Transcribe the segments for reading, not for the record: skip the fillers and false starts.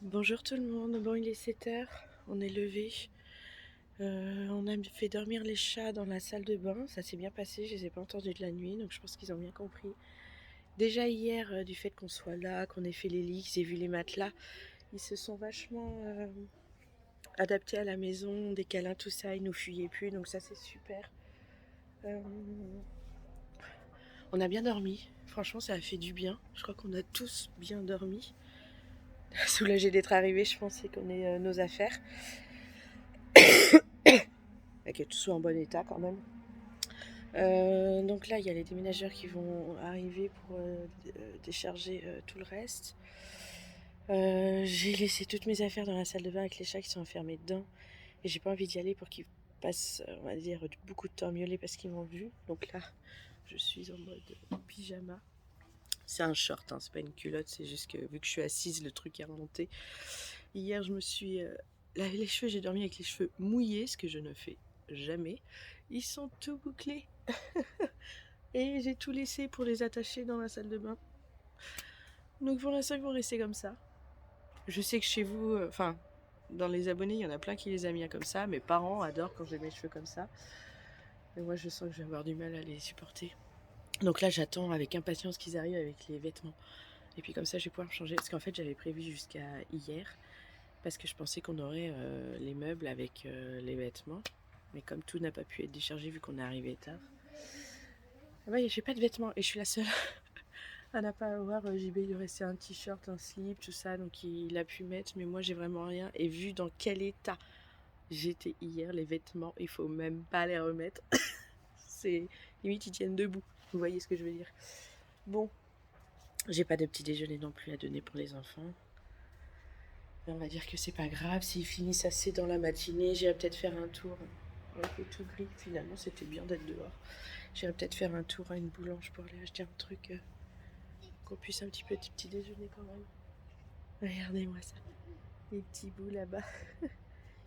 Bonjour tout le monde, bon il est 7 h, on est levé. On a fait dormir les chats dans la salle de bain, ça s'est bien passé, je les ai pas entendus de la nuit, donc je pense qu'ils ont bien compris. Déjà hier, du fait qu'on soit là, qu'on ait fait les lits, qu'ils aient vu les matelas, ils se sont vachement adaptés à la maison, des câlins, tout ça, ils nous fuyaient plus, donc ça c'est super. On a bien dormi, franchement ça a fait du bien, je crois qu'on a tous bien dormi. Soulagé d'être arrivé, je pense, et qu'on ait nos affaires. Et que tout soit en bon état quand même. Donc là, il y a les déménageurs qui vont arriver pour décharger tout le reste. J'ai laissé toutes mes affaires dans la salle de bain avec les chats qui sont enfermés dedans. Et j'ai pas envie d'y aller pour qu'ils passent, on va dire, beaucoup de temps à miauler parce qu'ils m'ont vu. Donc là, je suis en mode pyjama. C'est un short, hein, c'est pas une culotte, c'est juste que vu que je suis assise, le truc est remonté. Hier, je me suis lavé les cheveux, j'ai dormi avec les cheveux mouillés, ce que je ne fais jamais. Ils sont tout bouclés. Et j'ai tout laissé pour les attacher dans la salle de bain. Donc pour l'instant, ils vont rester comme ça. Je sais que chez vous, dans les abonnés, il y en a plein qui les aiment bien comme ça. Mes parents adorent quand j'ai mes cheveux comme ça. Mais moi, je sens que je vais avoir du mal à les supporter. Donc là, j'attends avec impatience qu'ils arrivent avec les vêtements. Et puis comme ça, je vais pouvoir me changer. Parce qu'en fait, j'avais prévu jusqu'à hier. Parce que je pensais qu'on aurait les meubles avec les vêtements. Mais comme tout n'a pas pu être déchargé vu qu'on est arrivé tard. Ah bah, j'ai pas de vêtements et je suis la seule à n'a pas avoir. JB, il lui restait un t-shirt, un slip, tout ça. Donc il a pu mettre. Mais moi, j'ai vraiment rien. Et vu dans quel état j'étais hier, les vêtements, il faut même pas les remettre. C'est limite, ils tiennent debout. Vous voyez ce que je veux dire? Bon, j'ai pas de petit déjeuner non plus à donner pour les enfants. On va dire que c'est pas grave. S'ils finissent assez dans la matinée, j'irai peut-être faire un tour. Il fait tout gris. Finalement, c'était bien d'être dehors. J'irai peut-être faire un tour à une boulange pour aller acheter un truc qu'on puisse un petit petit déjeuner quand même. Regardez-moi ça. Les petits bouts là-bas.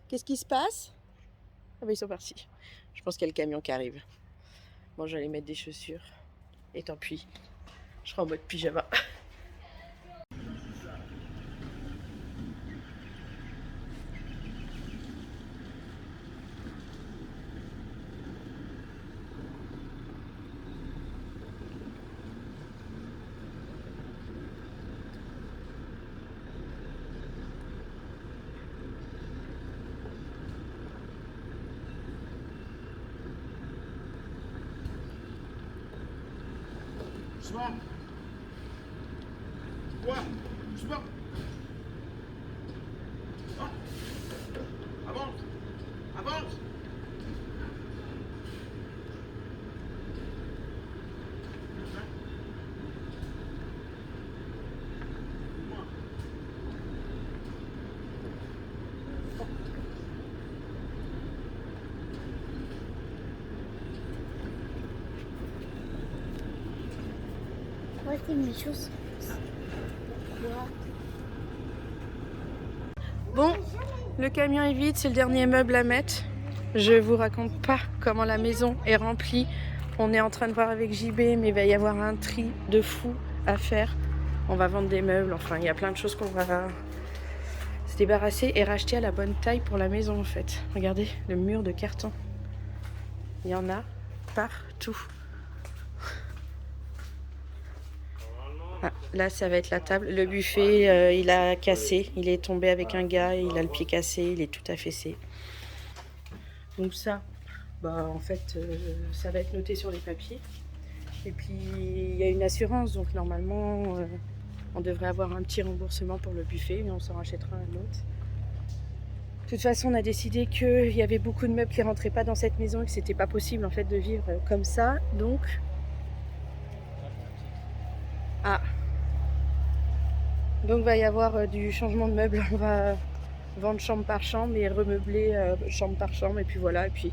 Qu'est-ce qui se passe? Ah bah ils sont partis. Je pense qu'il y a le camion qui arrive. Bon, j'allais mettre des chaussures. Et tant pis. Je serai en mode pyjama. Doucement. Quoi? Doucement. Ah. Avance. Avance. Dis-moi. Voici mes choses. Pourquoi? Bon, le camion est vide, c'est le dernier meuble à mettre. Je vous raconte pas comment la maison est remplie. On est en train de voir avec JB, mais il va y avoir un tri de fou à faire. On va vendre des meubles, enfin il y a plein de choses qu'on va se débarrasser et racheter à la bonne taille pour la maison en fait. Regardez le mur de carton. Il y en a partout. Ah, là ça va être la table. Le buffet il a cassé, il est tombé avec un gars, il a le pied cassé, il est tout affaissé. Donc ça, bah en fait ça va être noté sur les papiers. Et puis il y a une assurance, donc normalement on devrait avoir un petit remboursement pour le buffet, mais on s'en rachètera un autre. De toute façon, on a décidé qu'il y avait beaucoup de meubles qui rentraient pas dans cette maison et que c'était pas possible en fait de vivre comme ça. Donc, donc va y avoir du changement de meubles. On va vendre chambre par chambre et remeubler chambre par chambre. Et puis voilà. Et puis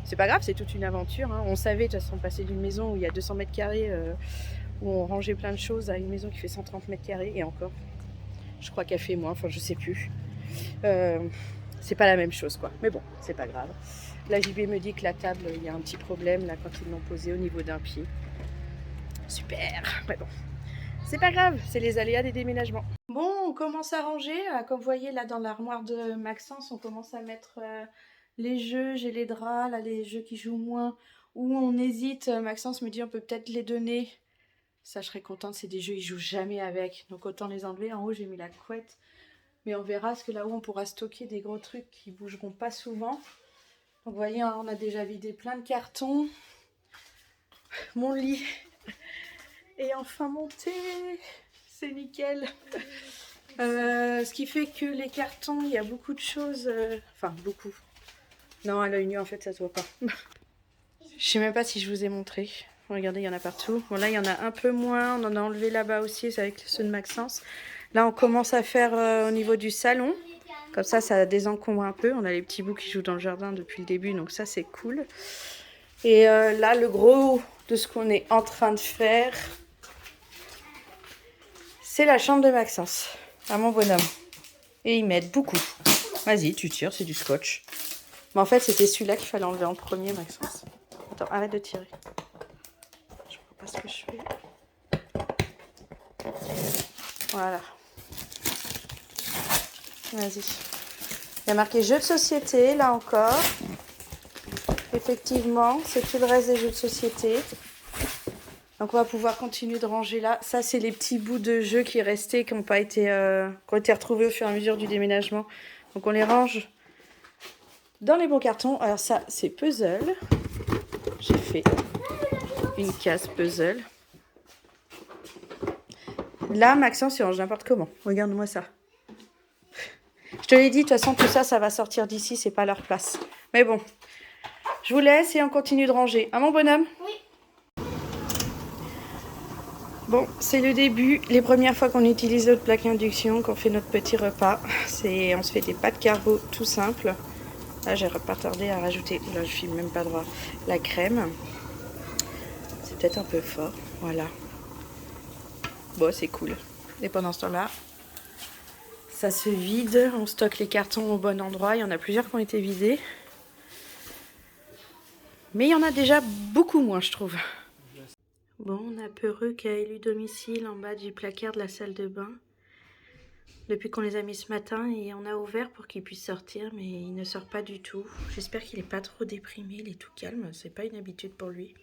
c'est pas grave, c'est toute une aventure. Hein. On savait de toute façon passer d'une maison où il y a 200 mètres carrés où on rangeait plein de choses à une maison qui fait 130 mètres carrés et encore. Je crois qu'elle fait moins. Enfin, je sais plus. C'est pas la même chose quoi. Mais bon, c'est pas grave. La JB me dit que la table, il y a un petit problème là quand ils l'ont posée au niveau d'un pied. Super. Mais bon, c'est pas grave. C'est les aléas des déménagements. Bon, on commence à ranger. Comme vous voyez là dans l'armoire de Maxence, on commence à mettre les jeux. J'ai les draps, là les jeux qui jouent moins. Où on hésite, Maxence me dit on peut peut-être les donner. Ça, je serais contente, c'est des jeux, ils jouent jamais avec. Donc autant les enlever. En haut, j'ai mis la couette. Mais on verra, parce que là-haut, on pourra stocker des gros trucs qui bougeront pas souvent. Donc vous voyez, hein, on a déjà vidé plein de cartons. Mon lit est enfin monté. C'est nickel. Ce qui fait que les cartons, il y a beaucoup de choses. Enfin, beaucoup. Non, à l'œil nu, en fait, ça se voit pas. Je sais même pas si je vous ai montré. Regardez, il y en a partout. Bon, là, il y en a un peu moins. On en a enlevé là-bas aussi, c'est avec ceux de Maxence. Là, on commence à faire au niveau du salon. Comme ça désencombre un peu. On a les petits bouts qui jouent dans le jardin depuis le début, donc ça, c'est cool. Et là, le gros de ce qu'on est en train de faire, c'est la chambre de Maxence, à mon bonhomme. Et il m'aide beaucoup. Vas-y, tu tires, c'est du scotch. Mais en fait, c'était celui-là qu'il fallait enlever en premier, Maxence. Attends, arrête de tirer. Je vois pas ce que je fais. Voilà. Vas-y. Il y a marqué jeux de société, là encore. Effectivement, c'est tout le reste des jeux de société. Donc on va pouvoir continuer de ranger là. Ça, c'est les petits bouts de jeux qui restaient, qui ont été retrouvés au fur et à mesure du déménagement. Donc on les range dans les bons cartons. Alors ça, c'est puzzle. J'ai fait une case puzzle. Là, Maxence, il range n'importe comment. Regarde-moi ça. Je te l'ai dit, de toute façon, tout ça, ça va sortir d'ici. C'est pas leur place. Mais bon, je vous laisse et on continue de ranger. Hein, mon bonhomme? Oui. Bon, c'est le début. Les premières fois qu'on utilise notre plaque induction, qu'on fait notre petit repas, on se fait des pâtes carbo tout simples. Là, j'ai pas tardé à rajouter, là je filme même pas droit, la crème. C'est peut-être un peu fort, voilà. Bon, c'est cool. Et pendant ce temps-là, ça se vide. On stocke les cartons au bon endroit. Il y en a plusieurs qui ont été vidés. Mais il y en a déjà beaucoup moins, je trouve. Bon, on a Peureux qui a élu domicile en bas du placard de la salle de bain. Depuis qu'on les a mis ce matin, et on a ouvert pour qu'il puisse sortir, mais il ne sort pas du tout. J'espère qu'il n'est pas trop déprimé, il est tout calme. C'est pas une habitude pour lui.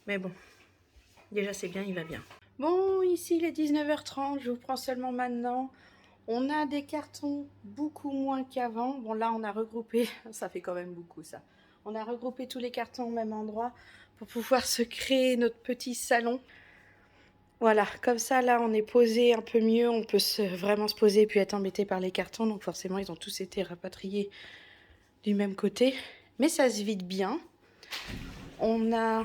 Mais bon, déjà c'est bien, il va bien. Bon, ici il est 19h30, je vous prends seulement maintenant. On a des cartons beaucoup moins qu'avant. Bon, là on a regroupé, ça fait quand même beaucoup ça. On a regroupé tous les cartons au même endroit pour pouvoir se créer notre petit salon. Voilà, comme ça, là, on est posé un peu mieux. On peut vraiment se poser et puis être embêté par les cartons. Donc forcément, ils ont tous été rapatriés du même côté. Mais ça se vide bien. On a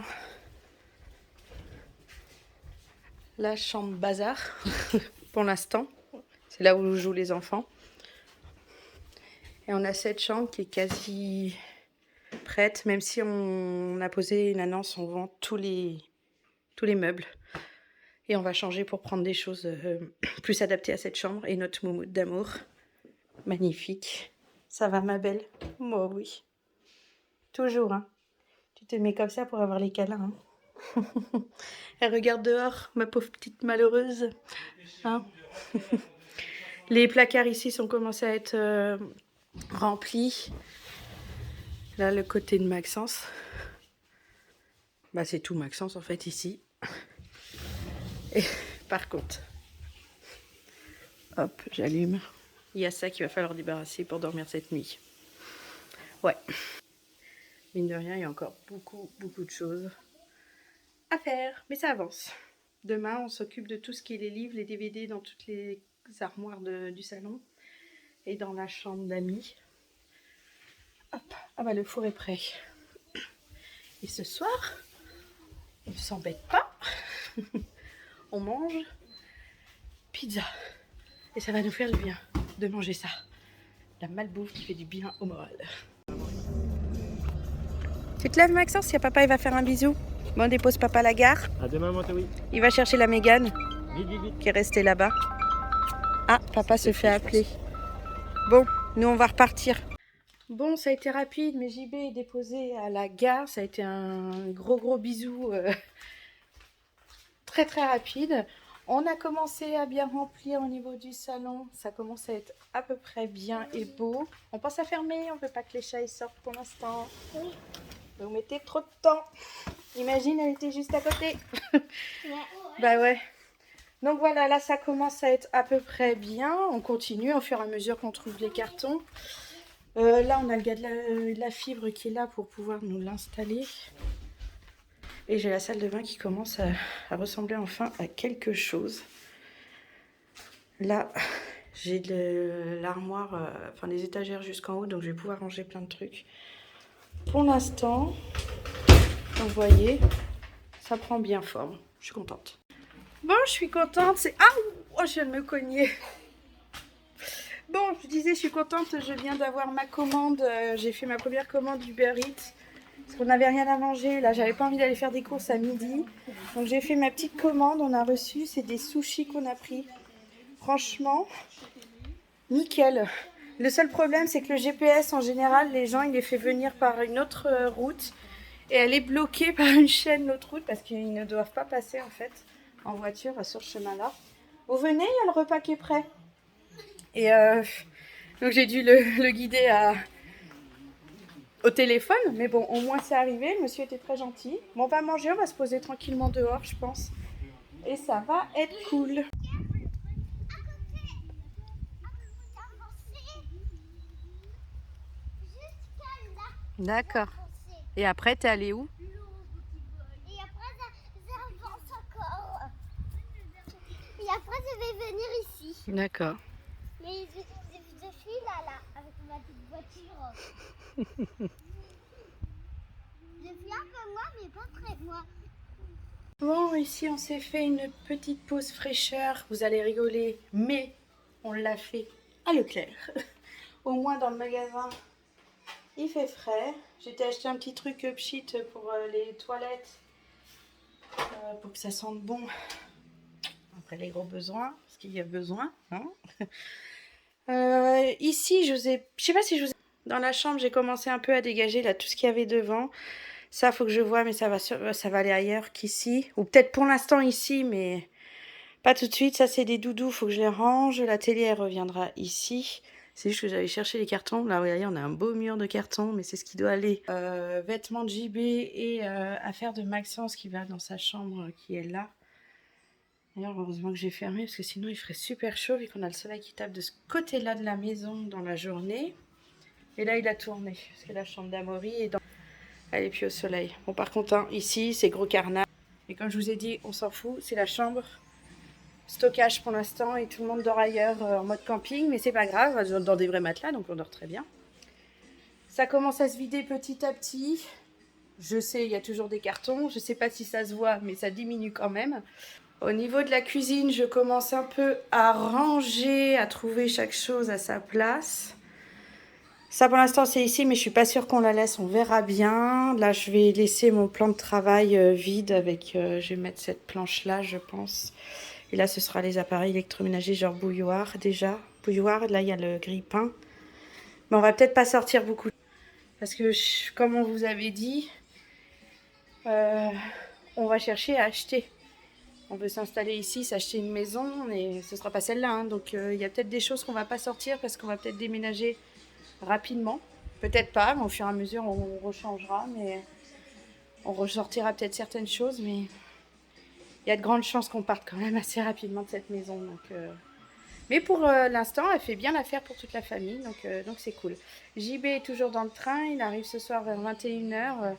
la chambre bazar, pour l'instant. C'est là où jouent les enfants. Et on a cette chambre qui est quasi prête. Même si on a posé une annonce, on vend tous les meubles. Et on va changer pour prendre des choses plus adaptées à cette chambre. Et notre moumoute d'amour. Magnifique. Ça va, ma belle? Moi, oui. Toujours, hein. Tu te mets comme ça pour avoir les câlins, hein. Elle regarde dehors, ma pauvre petite malheureuse. Hein. Les placards ici sont commencés à être remplis. Là, le côté de Maxence. Bah, c'est tout Maxence, en fait, ici. Et par contre, hop, j'allume. Il y a ça qu'il va falloir débarrasser pour dormir cette nuit. Ouais. Mine de rien, il y a encore beaucoup de choses à faire. Mais ça avance. Demain, on s'occupe de tout ce qui est les livres, les DVD dans toutes les armoires du salon. Et dans la chambre d'amis. Hop. Ah bah, le four est prêt. Et ce soir, on ne s'embête pas. On mange pizza. Et ça va nous faire du bien de manger ça. La malbouffe qui fait du bien au moral. Tu te lèves, Maxence? Si papa il va faire un bisou. Bon, on dépose papa à la gare. À demain, Montoui. Il va chercher la Mégane Vite, vite, vite. qui est restée là-bas. Ah, papa se fait appeler. Bon, nous on va repartir. Bon, ça a été rapide, mais JB est déposé à la gare. Ça a été un gros bisou très rapide. On a commencé à bien remplir au niveau du salon. Ça commence à être à peu près bien et beau. On pense à fermer, on ne veut pas que les chats ils sortent pour l'instant. Oui. Vous mettez trop de temps. Imagine, elle était juste à côté. Ouais. Bah ouais. Donc voilà, là ça commence à être à peu près bien. On continue au fur et à mesure qu'on trouve les cartons. Là on a le gars de la fibre qui est là pour pouvoir nous l'installer. Et j'ai la salle de bain qui commence à ressembler enfin à quelque chose. Là j'ai l'armoire, enfin des étagères jusqu'en haut, donc je vais pouvoir ranger plein de trucs. Pour l'instant, vous voyez, ça prend bien forme. Je suis contente. Bon, je suis contente. C'est... Ah, oh, je viens de me cogner. Bon, je disais, je suis contente. Je viens d'avoir ma commande. J'ai fait ma première commande Uber Eats. Parce qu'on n'avait rien à manger. Là, j'avais pas envie d'aller faire des courses à midi. Donc, j'ai fait ma petite commande. On a reçu. C'est des sushis qu'on a pris. Franchement, nickel. Le seul problème, c'est que le GPS, en général, les gens, il les fait venir par une autre route. Et elle est bloquée par une chaîne, l'autre route, parce qu'ils ne doivent pas passer, en fait, en voiture sur ce chemin-là. Vous venez, il y a le repas qui est prêt. Et donc j'ai dû le guider au téléphone. Mais bon, au moins c'est arrivé. Le monsieur était très gentil. Bon, on va manger, on va se poser tranquillement dehors, je pense. Et ça va être cool. D'accord. Et après, t'es allé où? Et après, j'avance encore. Et après, je vais venir ici. D'accord. Mais je suis là, avec ma petite voiture. Je suis un peu loin, mais pas très loin. Bon, ici, on s'est fait une petite pause fraîcheur. Vous allez rigoler, mais on l'a fait à Leclerc. Au moins, dans le magasin, il fait frais. J'étais acheté un petit truc pchit pour les toilettes. Pour que ça sente bon. Après les gros besoins, parce qu'il y a besoin. Hein. Ici, je sais pas si je vous ai... Dans la chambre, j'ai commencé un peu à dégager là tout ce qu'il y avait devant. Ça, faut que je vois, mais ça va aller ailleurs qu'ici. Ou peut-être pour l'instant ici, mais pas tout de suite. Ça, c'est des doudous, faut que je les range. La télé, elle reviendra ici. C'est juste que j'allais chercher les cartons. Là, vous voyez, on a un beau mur de cartons, mais c'est ce qui doit aller. Vêtements de JB et affaires de Maxence qui va dans sa chambre qui est là. D'ailleurs, heureusement que j'ai fermé parce que sinon il ferait super chaud vu qu'on a le soleil qui tape de ce côté-là de la maison dans la journée. Et là, il a tourné parce que la chambre d'Amaury est dans... Elle est plus au soleil. Bon, par contre, hein, ici, c'est gros carnage. Et comme je vous ai dit, on s'en fout. C'est la chambre stockage pour l'instant et tout le monde dort ailleurs en mode camping. Mais c'est pas grave, dans des vrais matelas, donc on dort très bien. Ça commence à se vider petit à petit. Je sais, il y a toujours des cartons. Je sais pas si ça se voit, mais ça diminue quand même. Au niveau de la cuisine, je commence un peu à ranger, à trouver chaque chose à sa place. Ça, pour l'instant, c'est ici, mais je suis pas sûre qu'on la laisse. On verra bien. Là, je vais laisser mon plan de travail vide avec... je vais mettre cette planche-là, je pense. Et là, ce sera les appareils électroménagers, genre bouilloire, déjà. Bouilloire, là, il y a le grille-pain. Mais on va peut-être pas sortir beaucoup. Parce que, comme on vous avait dit, on va chercher à acheter. On veut s'installer ici, s'acheter une maison, mais ce ne sera pas celle-là. Hein. Donc, il y a peut-être des choses qu'on ne va pas sortir parce qu'on va peut-être déménager rapidement. Peut-être pas, mais au fur et à mesure, on rechangera. Mais on ressortira peut-être certaines choses. Mais il y a de grandes chances qu'on parte quand même assez rapidement de cette maison. Donc, mais pour l'instant, elle fait bien l'affaire pour toute la famille. Donc c'est cool. JB est toujours dans le train. Il arrive ce soir vers 21h.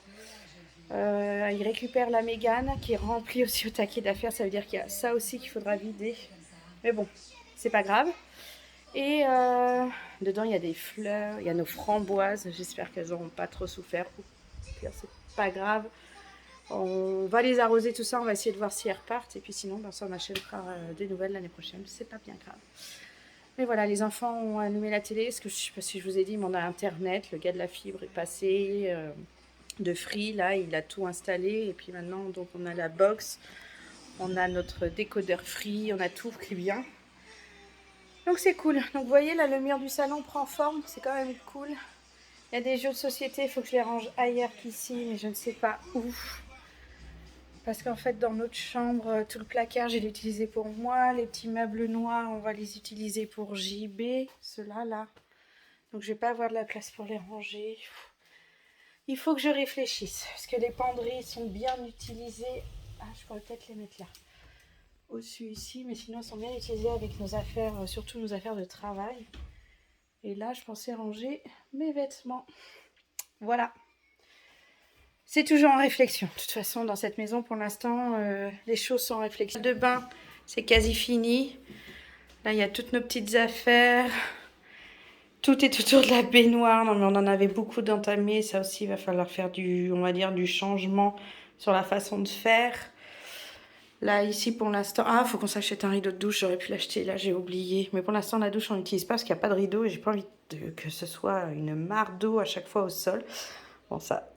Il récupère la Mégane qui est remplie aussi au taquet d'affaires. Ça veut dire qu'il y a ça aussi qu'il faudra vider. Mais bon, c'est pas grave. Et dedans, il y a des fleurs, il y a nos framboises. J'espère qu'elles n'auront pas trop souffert. Au pire, c'est pas grave. On va les arroser, tout ça. On va essayer de voir si elles repartent. Et puis sinon, ben, ça, on achètera des nouvelles l'année prochaine. C'est pas bien grave. Mais voilà, les enfants ont allumé la télé. Parce que je sais pas si je vous ai dit, mais on a Internet. Le gars de la fibre est passé... de Free, là, il a tout installé. Et puis maintenant, donc, on a la box. On a notre décodeur Free. On a tout qui vient. Donc, c'est cool. Donc, vous voyez, là, le mur du salon prend forme. C'est quand même cool. Il y a des jeux de société. Il faut que je les range ailleurs qu'ici. Mais je ne sais pas où. Parce qu'en fait, dans notre chambre, tout le placard, j'ai utilisé pour moi. Les petits meubles noirs, on va les utiliser pour JB. Ceux-là, là. Donc, je vais pas avoir de la place pour les ranger. Il faut que je réfléchisse. Parce que les penderies sont bien utilisées. Ah, je pourrais peut-être les mettre là. Au-dessus ici. Mais sinon, elles sont bien utilisées avec nos affaires, surtout nos affaires de travail. Et là, je pensais ranger mes vêtements. Voilà. C'est toujours en réflexion. De toute façon, dans cette maison, pour l'instant, les choses sont en réflexion. Le bain, c'est quasi fini. Là, il y a toutes nos petites affaires. Tout est autour de la baignoire. Non, mais on en avait beaucoup d'entamés. Ça aussi, il va falloir faire du, on va dire, du changement sur la façon de faire. Là, ici, pour l'instant... Ah, il faut qu'on s'achète un rideau de douche. J'aurais pu l'acheter. Là, j'ai oublié. Mais pour l'instant, la douche, on n'utilise pas parce qu'il n'y a pas de rideau. Et j'ai pas envie que ce soit une mare d'eau à chaque fois au sol. Bon, ça...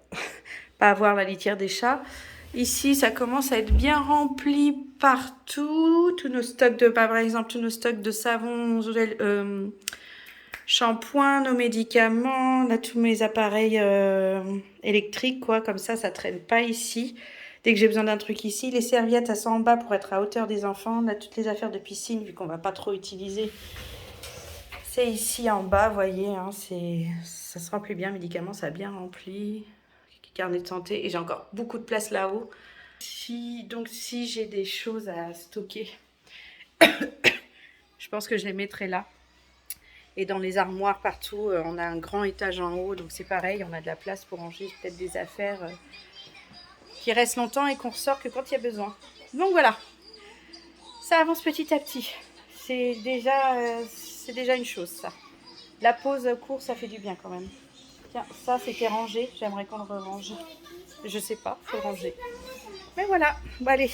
pas avoir la litière des chats. Ici, ça commence à être bien rempli partout. Tous nos stocks de... Par exemple, tous nos stocks de savon, shampoing, nos médicaments. Là, tous mes appareils électriques, quoi. Comme ça traîne pas ici. Dès que j'ai besoin d'un truc ici, les serviettes, elles sont en bas pour être à hauteur des enfants. Là, toutes les affaires de piscine, vu qu'on va pas trop utiliser, c'est ici en bas, vous voyez. Hein, ça se remplit bien, médicaments, ça a bien rempli. Carnet de santé. Et j'ai encore beaucoup de place là-haut. Donc, si j'ai des choses à stocker, je pense que je les mettrai là. Et dans les armoires partout, on a un grand étage en haut. Donc, c'est pareil, on a de la place pour ranger peut-être des affaires qui restent longtemps et qu'on ressort que quand il y a besoin. Donc voilà, ça avance petit à petit. C'est déjà une chose, ça. La pause courte, ça fait du bien quand même. Tiens, ça c'était rangé, j'aimerais qu'on le re-range. Je sais pas, faut le ranger. Mais voilà, bon allez.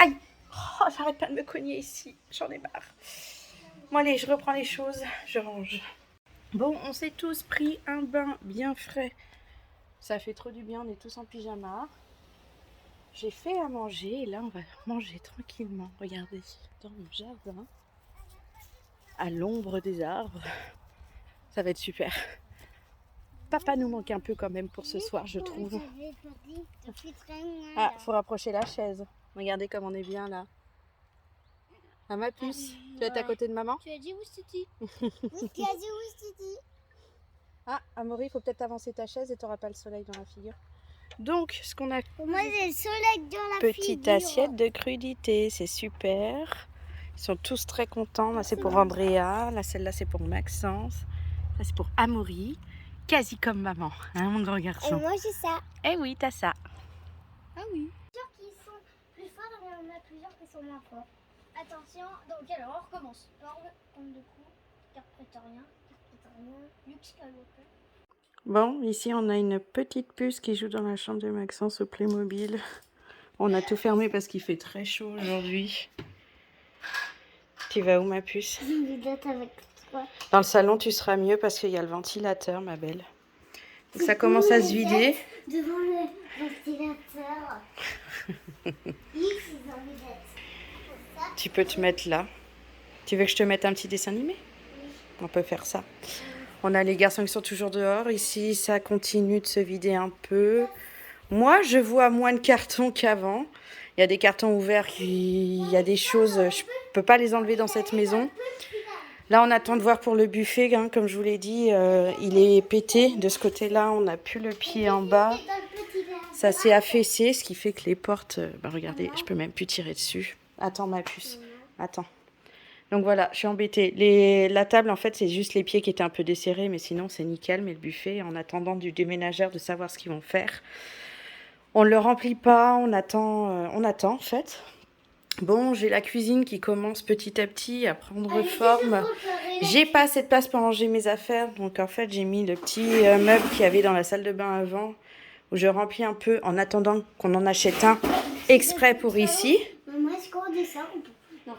Aïe, oh, j'arrête pas de me cogner ici, j'en ai marre. Bon allez, je reprends les choses, je range. Bon, on s'est tous pris un bain bien frais. Ça fait trop du bien, on est tous en pyjama. J'ai fait à manger et là on va manger tranquillement. Regardez, dans mon jardin, à l'ombre des arbres. Ça va être super. Papa nous manque un peu quand même pour ce soir, je trouve. Ah, faut rapprocher la chaise. Regardez comme on est bien là. Ah, ma puce, tu vas être à côté de maman? Tu as dit Oustiti. Oui, tu as dit Oustiti. Ah, Amaury, il faut peut-être avancer ta chaise et tu n'auras pas le soleil dans la figure. Donc, ce qu'on a... Moi, j'ai le soleil dans la figure. Petite assiette de crudité, c'est super. Ils sont tous très contents. Là, c'est pour Andrea. Là, celle-là, c'est pour Maxence. Là, c'est pour Amaury. Quasi comme maman, hein, mon grand garçon. Et moi, j'ai ça. Eh oui, t'as ça. Ah oui. Plusieurs qui sont plus forts et on a plusieurs qui sont moins forts. Attention, donc alors on recommence. Orbe, homme de cou, carte prétorien, Luke Skywalker. Bon, ici on a une petite puce qui joue dans la chambre de Maxence au Playmobil. On a tout fermé parce qu'il fait très chaud aujourd'hui. Tu vas où, ma puce? J'ai envie d'être avec toi. Dans le salon, tu seras mieux parce qu'il y a le ventilateur, ma belle. Donc, ça commence à se vider. Devant le ventilateur. J'ai envie d'être. Tu peux te mettre là. Tu veux que je te mette un petit dessin animé? Oui. On peut faire ça. On a les garçons qui sont toujours dehors. Ici, ça continue de se vider un peu. Moi, je vois moins de cartons qu'avant. Il y a des cartons ouverts. Il y a des choses, je ne peux pas les enlever dans cette maison. Là, on attend de voir pour le buffet. Hein, comme je vous l'ai dit, il est pété. De ce côté-là, on n'a plus le pied en bas. Ça s'est affaissé, ce qui fait que les portes... regardez, je peux même plus tirer dessus. Attends, ma puce. Attends. Donc voilà, je suis embêtée. La table, en fait, c'est juste les pieds qui étaient un peu desserrés, mais sinon, c'est nickel. Mais le buffet, en attendant du déménageur de savoir ce qu'ils vont faire, on ne le remplit pas, on attend, en fait. Bon, j'ai la cuisine qui commence petit à petit à prendre forme. J'ai pas assez de place pour ranger mes affaires, donc en fait, j'ai mis le petit meuble qu'il y avait dans la salle de bain avant, où je remplis un peu en attendant qu'on en achète un exprès pour ici. Maman, est-ce qu'on descend ou pas? Non.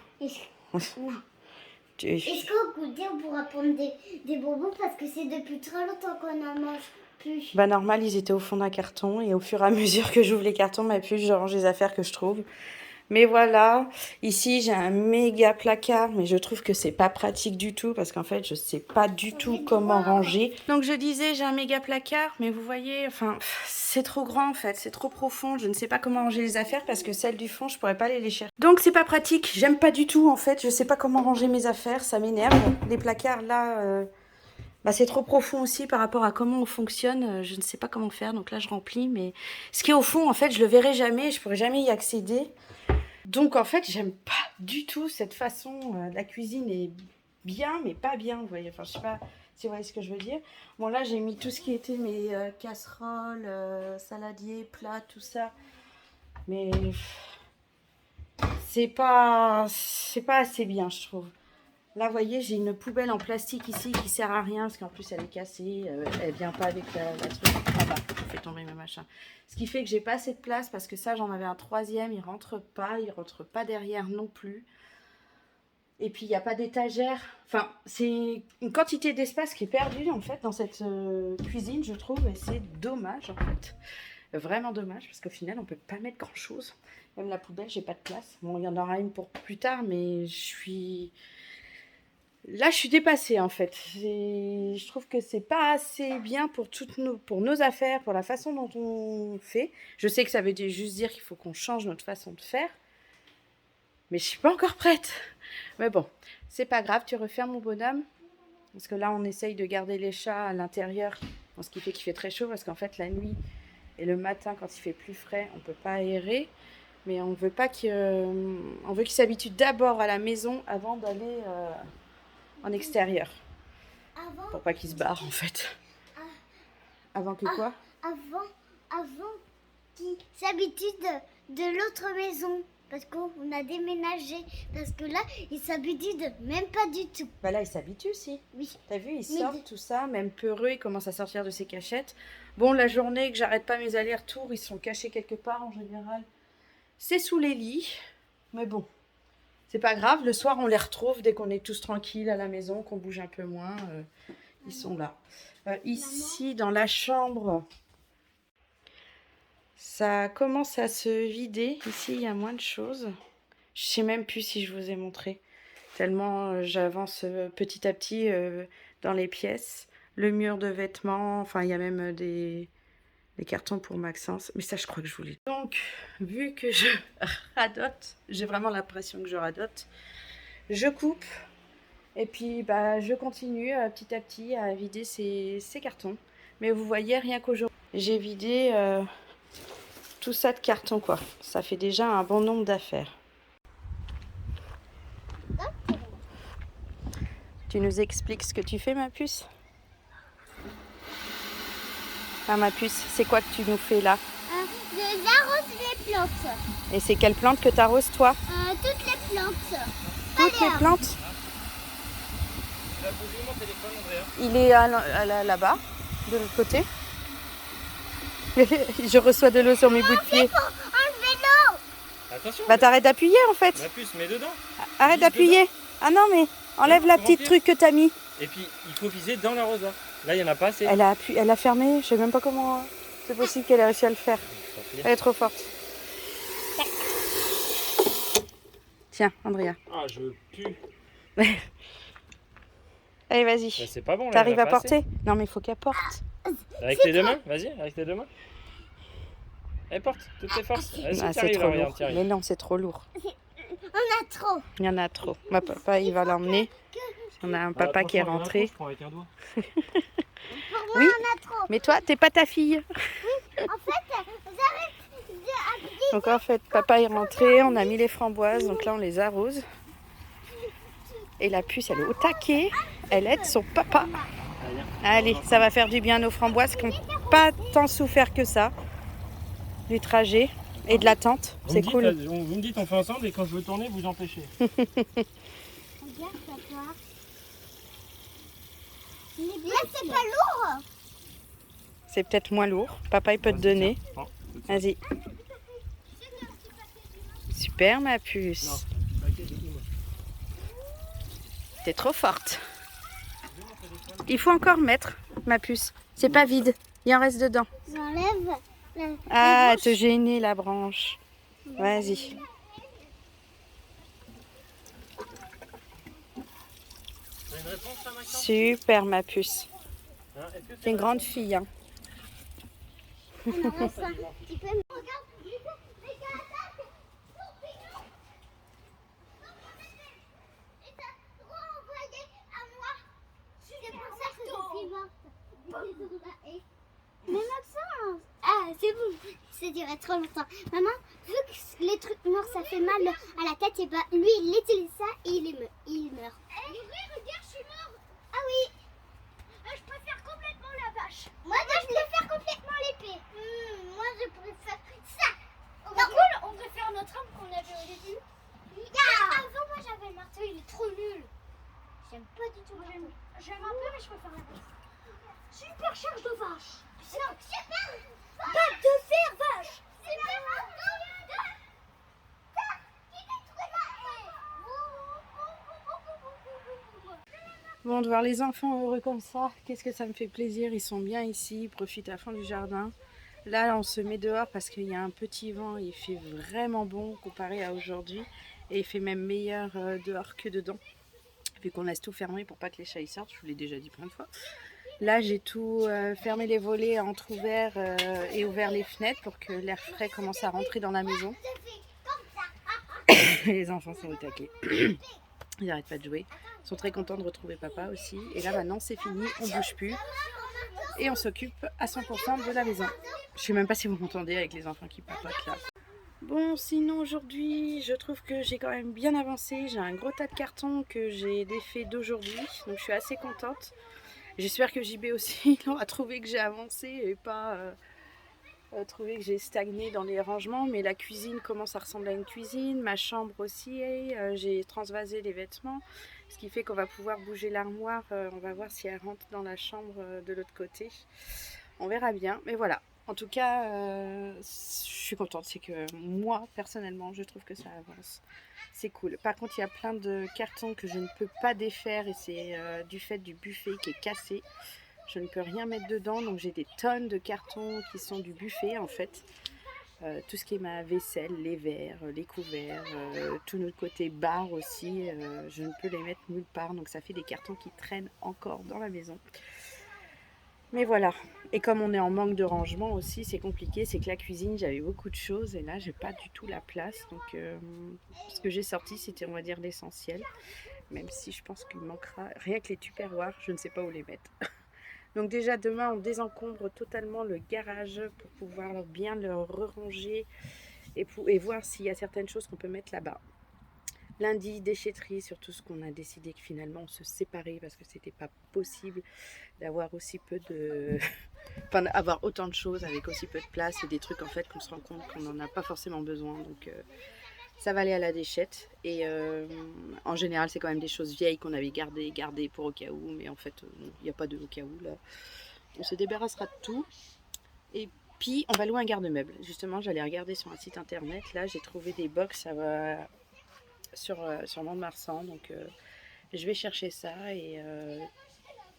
Est-ce qu'au goûter, on pourra prendre des bonbons parce que c'est depuis très longtemps qu'on en mange plus. Bah normal, ils étaient au fond d'un carton et au fur et à mesure que j'ouvre les cartons, ma puce, je range les affaires que je trouve. Mais voilà, ici j'ai un méga placard, mais je trouve que c'est pas pratique du tout parce qu'en fait je sais pas du tout comment ranger. Donc je disais j'ai un méga placard, mais vous voyez, enfin c'est trop grand en fait, c'est trop profond. Je ne sais pas comment ranger les affaires parce que celles du fond je pourrais pas aller les chercher. Donc c'est pas pratique, j'aime pas du tout en fait. Je sais pas comment ranger mes affaires, ça m'énerve. Les placards là, bah, c'est trop profond aussi par rapport à comment on fonctionne. Je ne sais pas comment faire, donc là je remplis, mais ce qui est au fond en fait je le verrai jamais, je pourrai jamais y accéder. Donc en fait, j'aime pas du tout cette façon. La cuisine est bien, mais pas bien, vous voyez. Enfin, je sais pas si vous voyez ce que je veux dire. Bon, là, j'ai mis tout ce qui était mes casseroles, saladiers, plats, tout ça. Mais c'est pas assez bien, je trouve. Là, vous voyez, j'ai une poubelle en plastique ici qui sert à rien parce qu'en plus, elle est cassée. Elle vient pas avec la truc. Ah bah, je fais tomber mes machins. Ce qui fait que j'ai pas assez de place parce que ça, j'en avais un troisième. Il rentre pas derrière non plus. Et puis, il n'y a pas d'étagère. Enfin, c'est une quantité d'espace qui est perdue, en fait, dans cette cuisine, je trouve. Et c'est dommage, en fait. Vraiment dommage parce qu'au final, on peut pas mettre grand-chose. Même la poubelle, j'ai pas de place. Bon, il y en aura une pour plus tard, mais je suis dépassée en fait. Je trouve que c'est pas assez bien pour nos affaires, pour la façon dont on fait. Je sais que ça veut juste dire qu'il faut qu'on change notre façon de faire. Mais je suis pas encore prête. Mais bon, c'est pas grave, tu refermes mon bonhomme. Parce que là, on essaye de garder les chats à l'intérieur. Ce qui fait qu'il fait très chaud parce qu'en fait, la nuit et le matin, quand il fait plus frais, on peut pas aérer. Mais on veut pas on veut qu'ils s'habituent d'abord à la maison avant d'aller en extérieur. Pour pas qu'ils se barrent en fait. Avant que quoi? Avant qu'ils s'habituent de l'autre maison. Parce qu'on a déménagé. Parce que là, ils s'habituent même pas du tout. Bah là, ils s'habituent si. Oui. T'as vu, ils sortent tout ça, même peureux, ils commencent à sortir de ses cachettes. Bon, la journée que j'arrête pas mes allers-retours, ils sont cachés quelque part en général. C'est sous les lits. Mais bon, c'est pas grave. Le soir, on les retrouve dès qu'on est tous tranquilles à la maison, qu'on bouge un peu moins. Ils sont là. Ici, dans la chambre, ça commence à se vider. Ici, il y a moins de choses. Je sais même plus si je vous ai montré. Tellement j'avance petit à petit dans les pièces. Le mur de vêtements. Enfin, il y a même des cartons pour Maxence. Mais ça, je crois que je voulais. Donc, vu que je radote, j'ai vraiment l'impression que je radote, je coupe. Et puis, bah, je continue petit à petit à vider ces cartons. Mais vous voyez, rien qu'aujourd'hui, j'ai vidé tout ça de cartons, quoi. Ça fait déjà un bon nombre d'affaires. Tu nous expliques ce que tu fais, ma puce? Ah, ma puce, c'est quoi que tu nous fais là? J'arrose les plantes. Et c'est quelle plante que tu arroses, toi? Toutes les plantes. Toutes les plantes? Il est là-bas, de l'autre côté. Je reçois de l'eau sur mes bouts de pied. Enlevez l'eau. Attention. Bah t'arrêtes d'appuyer en fait. La puce, mets dedans. Arrête d'appuyer. Ah non mais enlève la petite truc que t'as mis. Et puis, il faut viser dans l'arrosoir. Là, il n'y en a pas assez. Elle a fermé. Je sais même pas comment c'est possible qu'elle ait réussi à le faire. Elle est trop forte. Tiens, Andrea. Ah, je pue. Allez, vas-y. Bah, c'est pas bon. Là, T'arrives il y en à a pas assez. porter? Non mais il faut qu'elle porte. Avec tes deux mains, vas-y, avec tes deux mains. Elle porte toutes tes forces. Vas-y, Ah, t'y c'est arrives, trop regarde, lourd. t'y arrives. Mais non, c'est trop lourd. On a trop. Il y en a trop. Ma papa, il va l'emmener. On a un papa qui est franchement, rentré. je prends avec un doigt. Pour moi, Oui. on a trop. Mais toi, t'es pas ta fille. En fait, vous arrêtez d'appuyer. Donc en fait, papa est rentré, on a mis les framboises, donc là on les arrose. Et la puce, elle est au taquet, elle aide son papa. Allez, ça va faire du bien à nos framboises qui n'ont pas tant souffert que ça du trajet et de l'attente. C'est cool. Vous me dites, on fait ensemble et quand je veux tourner, vous empêchez. Regarde, papa. Là, c'est pas lourd. C'est peut-être moins lourd. Papa, il peut te donner. Prends. Vas-y. Super ma puce. T'es trop forte. Il faut encore mettre ma puce. C'est pas vide. Il en reste dedans. J'enlève la Ah, branche. te gêner la branche. Vas-y. une réponse là, Maxence? Super, ma puce. Hein, est-ce que T'es une grande fille, hein. On aura ça. Tu peux me regarder les gars attaquent. Et t'as renvoyé à moi. C'est pour ça que je suis morte. Mais Maxence, ah c'est bon, ça durait trop longtemps. Maman, vu que les trucs morts ça fait mal à la tête, et bah lui il utilise ça et il meurt. Eh, regarde, je suis mort. Ah oui. Je préfère complètement la vache. Moi je préfère complètement l'épée. Moi je préfère ça. On préfère notre arme qu'on avait au début. Avant moi j'avais le marteau, il est trop nul. J'aime pas du tout. J'aime un peu mais je préfère la vache. Super charge de vache. Non, super batte de fer vache. Super Bon, de voir les enfants heureux comme ça, qu'est-ce que ça me fait plaisir. Ils sont bien ici, ils profitent à fond du jardin. Là, on se met dehors parce qu'il y a un petit vent. Il fait vraiment bon comparé à aujourd'hui. Et il fait même meilleur dehors que dedans. Vu qu'on laisse tout fermé pour pas que les chats y sortent. Je vous l'ai déjà dit plein de fois. Là, j'ai tout fermé les volets entrouverts et ouvert les fenêtres pour que l'air frais commence à rentrer dans la maison. Les enfants sont au taquet. Ils n'arrêtent pas de jouer. Ils sont très contents de retrouver papa aussi. Et là, maintenant, c'est fini. On ne bouge plus. Et on s'occupe à 100% de la maison. Je ne sais même pas si vous m'entendez avec les enfants qui papotent là. Bon, sinon aujourd'hui, je trouve que j'ai quand même bien avancé. J'ai un gros tas de cartons que j'ai défait d'aujourd'hui. Donc, je suis assez contente. J'espère que JB aussi aura trouvé que j'ai avancé et pas trouvé que j'ai stagné dans les rangements. Mais la cuisine commence à ressembler à une cuisine, ma chambre aussi. J'ai transvasé les vêtements, ce qui fait qu'on va pouvoir bouger l'armoire. On va voir si elle rentre dans la chambre de l'autre côté. On verra bien, mais voilà. En tout cas, je suis contente. C'est que moi, personnellement, je trouve que ça avance. C'est cool. Par contre, il y a plein de cartons que je ne peux pas défaire et c'est du fait du buffet qui est cassé. Je ne peux rien mettre dedans, donc j'ai des tonnes de cartons qui sont du buffet en fait. Tout ce qui est ma vaisselle, les verres, les couverts, tout notre côté bar aussi, je ne peux les mettre nulle part. Donc ça fait des cartons qui traînent encore dans la maison. Mais voilà. Et comme on est en manque de rangement aussi, c'est compliqué. C'est que la cuisine, j'avais beaucoup de choses et là, j'ai pas du tout la place. Donc, ce que j'ai sorti, c'était, on va dire, l'essentiel. Même si je pense qu'il manquera rien que les tupperwares, je ne sais pas où les mettre. Donc déjà, demain, on désencombre totalement le garage pour pouvoir bien le ranger et voir s'il y a certaines choses qu'on peut mettre là-bas. Lundi, déchetterie sur tout ce qu'on a décidé que finalement on se séparait parce que c'était pas possible d'avoir aussi peu de... enfin, avoir autant de choses avec aussi peu de place et des trucs en fait qu'on se rend compte qu'on n'en a pas forcément besoin. Donc ça va aller à la déchette. Et en général, c'est quand même des choses vieilles qu'on avait gardées pour au cas où. Mais en fait, il n'y a pas de au cas où. Là, on se débarrassera de tout. Et puis, on va louer un garde-meuble. Justement, j'allais regarder sur un site internet. Là, j'ai trouvé des box sur Mont-de-Marsan. Donc, je vais chercher ça. Et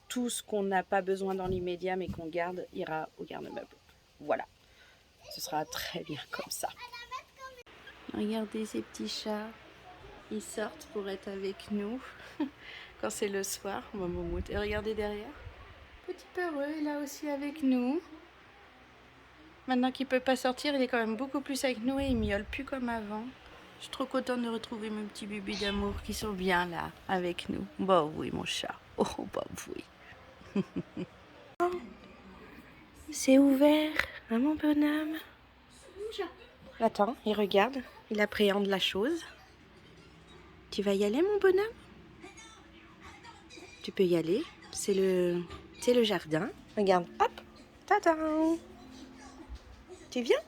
tout ce qu'on n'a pas besoin dans l'immédiat, mais qu'on garde, ira au garde-meuble. Voilà. Ce sera très bien comme ça. Regardez ces petits chats, ils sortent pour être avec nous quand c'est le soir. Et regardez derrière, petit peureux est là aussi avec nous. Maintenant qu'il ne peut pas sortir, il est quand même beaucoup plus avec nous et il miaule plus comme avant. Je suis trop contente de retrouver mes petits bébés d'amour qui sont bien là avec nous. Bah oui mon chat, oh bah oui. C'est ouvert, hein, mon bonhomme? Attends, il regarde, il appréhende la chose. Tu vas y aller, mon bonhomme? Tu peux y aller. C'est le jardin. Regarde, hop, tadam. Tu viens?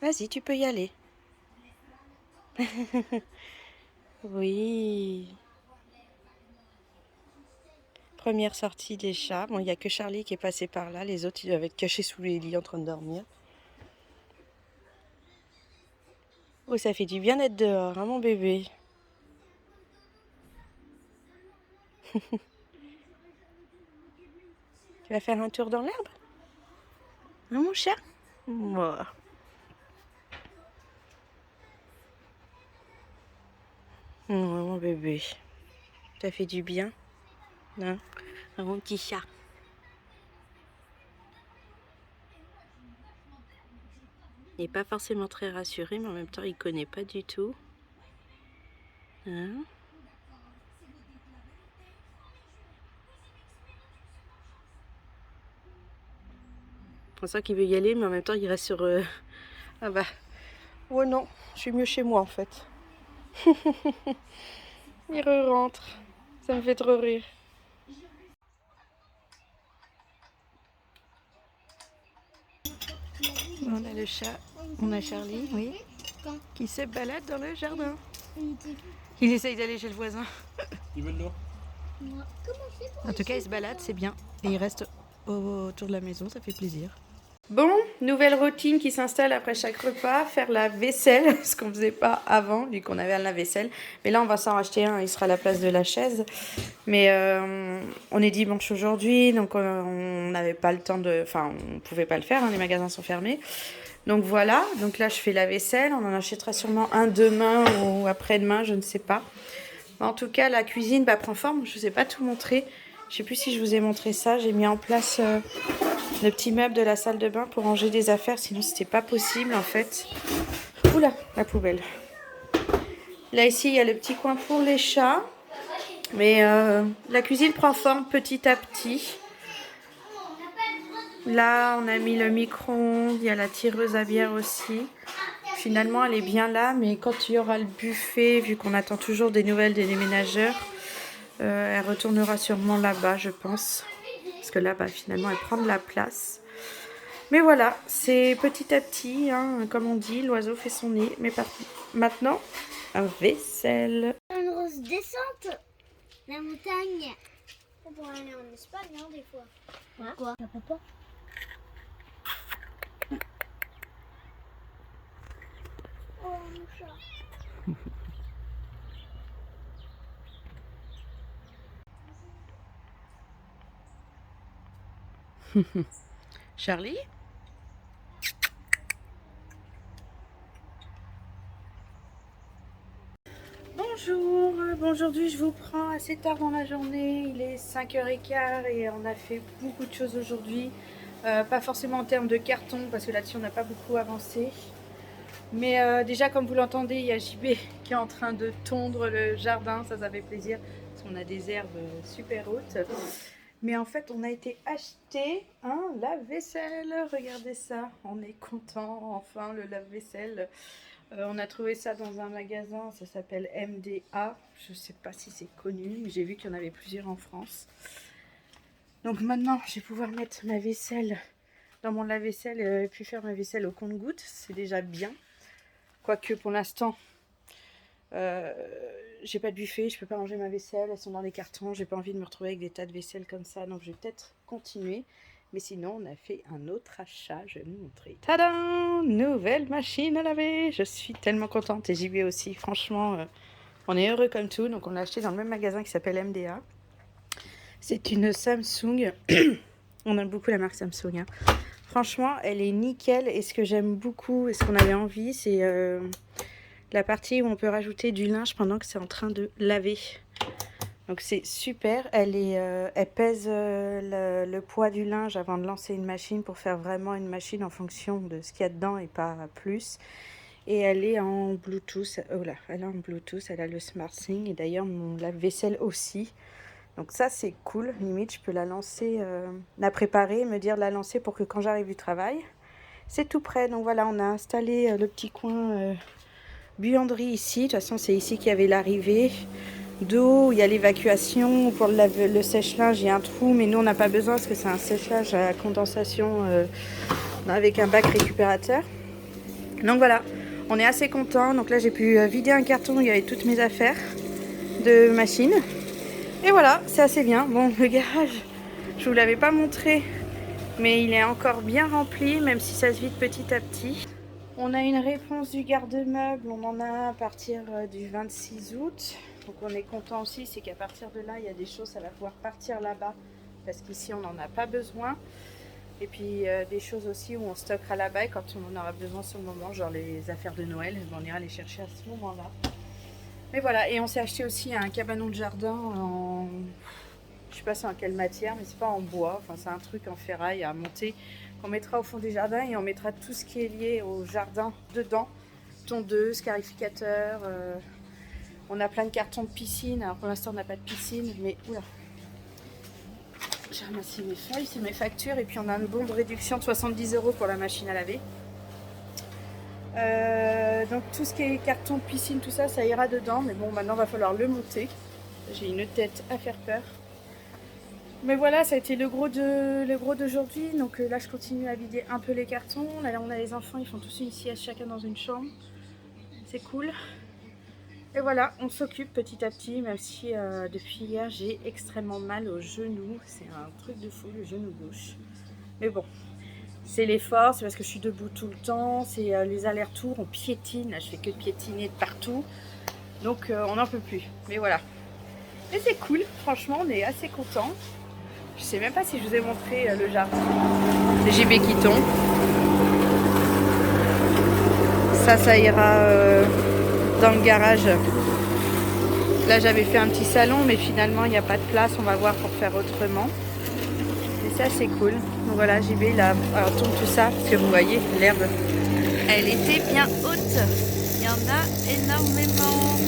Vas-y, tu peux y aller. Oui. Première sortie des chats. Bon, il n'y a que Charlie qui est passé par là. Les autres, ils doivent être cachés sous les lits en train de dormir. Oh, ça fait du bien d'être dehors, hein, mon bébé. Tu vas faire un tour dans l'herbe? Hein, mon chat? Moi. Oh, mon bébé. T'as fait du bien, hein? Mon petit chat. Il n'est pas forcément très rassuré, mais en même temps, il connaît pas du tout. Hein? On sent qu'il veut y aller, mais en même temps, il reste sur... Ah bah... Oh non, je suis mieux chez moi, en fait. Il re-rentre. Ça me fait trop rire. On a le chat, on a Charlie, oui, qui se balade dans le jardin. Il essaye d'aller chez le voisin. Il veut de l'eau. En tout cas, il se balade, c'est bien. Et il reste autour de la maison, ça fait plaisir. Bon, nouvelle routine qui s'installe après chaque repas, faire la vaisselle, ce qu'on ne faisait pas avant, vu qu'on avait un lave-vaisselle. Mais là, on va s'en racheter un, il sera à la place de la chaise. Mais on est dimanche aujourd'hui, donc on n'avait pas le temps de... Enfin, on ne pouvait pas le faire, hein, les magasins sont fermés. Donc voilà, donc là, je fais la vaisselle. On en achètera sûrement un demain ou après-demain, je ne sais pas. En tout cas, la cuisine prend forme. Je ne vous ai pas tout montré. Je ne sais plus si je vous ai montré ça. J'ai mis en place... le petit meuble de la salle de bain pour ranger des affaires, sinon c'était pas possible en fait. Oula, la poubelle. Là ici il y a le petit coin pour les chats, mais la cuisine prend forme petit à petit. Là on a mis le micro-ondes, il y a la tireuse à bière aussi. Finalement elle est bien là, mais quand il y aura le buffet, vu qu'on attend toujours des nouvelles des déménageurs, elle retournera sûrement là-bas je pense. Parce que là, finalement, elle prend de la place. Mais voilà, c'est petit à petit, hein, comme on dit, l'oiseau fait son nid. Mais maintenant, un vaisselle. Une grosse descente. La montagne. On pourrait aller en Espagne, hein, des fois. Hein? Quoi? Papa? Oh, mon chat. Charlie? Bonjour, aujourd'hui je vous prends assez tard dans la journée, il est 5h15 et on a fait beaucoup de choses aujourd'hui. Pas forcément en termes de carton parce que là-dessus on n'a pas beaucoup avancé. Mais déjà comme vous l'entendez, il y a JB qui est en train de tondre le jardin, ça fait plaisir parce qu'on a des herbes super hautes. Mais en fait on a été acheter un lave-vaisselle, regardez ça, on est content, enfin le lave-vaisselle. On a trouvé ça dans un magasin, ça s'appelle MDA, je ne sais pas si c'est connu, mais j'ai vu qu'il y en avait plusieurs en France. Donc maintenant, je vais pouvoir mettre ma vaisselle dans mon lave-vaisselle et puis faire ma vaisselle au compte-gouttes, c'est déjà bien. Quoique pour l'instant, j'ai pas de buffet, je peux pas ranger ma vaisselle, elles sont dans les cartons, j'ai pas envie de me retrouver avec des tas de vaisselle comme ça, donc je vais peut-être continuer. Mais sinon, on a fait un autre achat, je vais vous montrer. Tadam! Nouvelle machine à laver! Je suis tellement contente et JB aussi. Franchement, on est heureux comme tout. Donc, on l'a acheté dans le même magasin qui s'appelle MDA. C'est une Samsung. On aime beaucoup la marque Samsung. Hein. Franchement, elle est nickel. Et ce que j'aime beaucoup et ce qu'on avait envie, c'est la partie où on peut rajouter du linge pendant que c'est en train de laver. Donc c'est super, elle pèse le poids du linge avant de lancer une machine pour faire vraiment une machine en fonction de ce qu'il y a dedans et pas plus. Et elle est en Bluetooth, oh là, elle est en Bluetooth, elle a le SmartThing et d'ailleurs mon lave-vaisselle aussi. Donc ça c'est cool, limite je peux la lancer, la préparer, me dire de la lancer pour que quand j'arrive du travail, c'est tout prêt. Donc voilà, on a installé le petit coin buanderie ici, de toute façon c'est ici qu'il y avait l'arrivée. D'eau, il y a l'évacuation, pour le sèche-linge il y a un trou, mais nous on n'a pas besoin parce que c'est un sèche-linge à condensation avec un bac récupérateur. Donc voilà, on est assez content. Donc là j'ai pu vider un carton où il y avait toutes mes affaires de machine. Et voilà, c'est assez bien. Bon, le garage, je vous l'avais pas montré, mais il est encore bien rempli, même si ça se vide petit à petit. On a une réponse du garde-meuble, on en a un à partir du 26 août. Donc on est content aussi, c'est qu'à partir de là, il y a des choses, ça va pouvoir partir là-bas. Parce qu'ici, on n'en a pas besoin. Et puis des choses aussi où on stockera là-bas et quand on en aura besoin sur le moment, genre les affaires de Noël, on ira les chercher à ce moment-là. Mais voilà, et on s'est acheté aussi un cabanon de jardin en... Je sais pas c'est en quelle matière, mais c'est pas en bois. Enfin, c'est un truc en ferraille à monter qu'on mettra au fond du jardin et on mettra tout ce qui est lié au jardin dedans. Tondeuse, scarificateur. On a plein de cartons de piscine. Alors pour l'instant, on n'a pas de piscine, mais oula. J'ai ramassé mes feuilles, c'est mes factures. Et puis on a un bon de réduction de 70 € pour la machine à laver. Donc tout ce qui est carton de piscine, tout ça, ça ira dedans. Mais bon, maintenant, il va falloir le monter. J'ai une tête à faire peur. Mais voilà, ça a été le gros d'aujourd'hui. Donc là, je continue à vider un peu les cartons. Là, on a les enfants, ils font tous une sieste chacun dans une chambre. C'est cool. Et voilà, on s'occupe petit à petit, même si depuis hier, j'ai extrêmement mal au genou. C'est un truc de fou, le genou gauche. Mais bon, c'est l'effort, c'est parce que je suis debout tout le temps. C'est les allers-retours, on piétine. Là, je fais que piétiner de partout. Donc, on n'en peut plus. Mais voilà. Mais c'est cool, franchement, on est assez contents. Je sais même pas si je vous ai montré le jardin. Les GB qui tombent. Ça ira dans le garage. Là j'avais fait un petit salon mais finalement il n'y a pas de place. On va voir pour faire autrement. Et ça c'est cool. Donc voilà, JB là, alors tombe tout ça parce que vous voyez l'herbe. Elle était bien haute. Il y en a énormément.